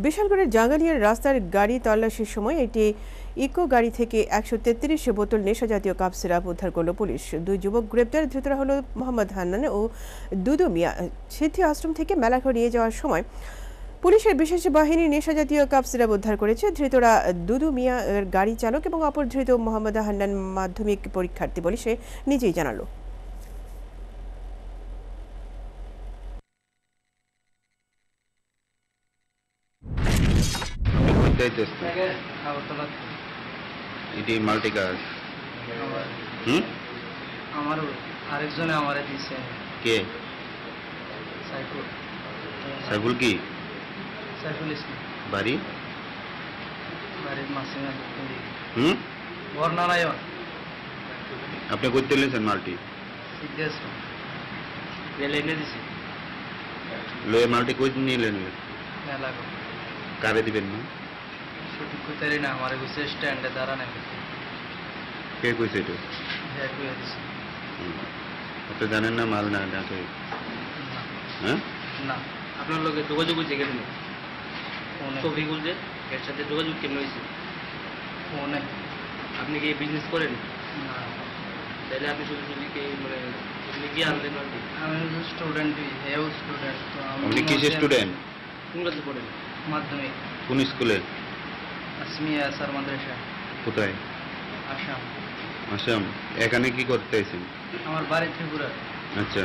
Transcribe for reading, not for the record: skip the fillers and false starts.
বিশালগড়ের জাঙ্গালিয়ার রাস্তার গাড়ি তল্লাশির সময় একটি ইকো গাড়ি থেকে ১৩৩ বোতল নেশাজাতীয় কাপ সিরাপ উদ্ধার করল পুলিশ। দুই যুবক গ্রেপ্তার। ধৃতরা হল মোহাম্মদ হান্নান ও দুদু মিয়া। সিদ্ধি আশ্রম থেকে মেলাঘর নিয়ে যাওয়ার সময় পুলিশের বিশেষ বাহিনী নেশাজাতীয় কাপ সিরাপ উদ্ধার করেছে। ধৃতরা দুদু মিয়া গাড়ি চালক এবং অপর ধৃত মোহাম্মদ হান্নান মাধ্যমিক পরীক্ষার্থী বলে সে নিজেই জানালো। এটি মাল্টি কার আমার আরেকজনে আমারে দিছে। কে? সাইফুল। সাইফুল কি? সাইফুল ইসলাম। বাড়ি? বাড়ির মাসিনা। বর্ণারায়ণ। আপনি করতে লেছেন মাল্টি? সিদ্ধেশ রেলে এনে দিছি। লয়ে মাল্টি কই নিলেন? মেলা কারে দিবেন না? সঠিক কইতারি না, আমার কইছে স্ট্যান্ডে দাঁড়ানো। কে কইছে এটা? হ্যাঁ কইয়া দিছি। আপনি জানেন না মাল না ডাকে? হ্যাঁ না। আপনার লোকে যোগাযোগ হয়েছে কেন? শফিকুল যে এর সাথে যোগাযোগ কেন হয়েছে? ফোনে। আপনি কি বিজনেস করেন? না। তাহলে আপনি শুধু শুধু কি মানে কি আনলেন? আমি স্টুডেন্টই, হেও স্টুডেন্ট। আপনি কিসের স্টুডেন্ট? কোন ক্লাসে পড়েন? মাধ্যমিক। কোন স্কুলে? আসমিয়া আসার মাদ্রাসা। কোথায়? আসাম। আসাম। এখানে কি করতে আছেন? আমার বাড়ি ত্রিপুরা। আচ্ছা।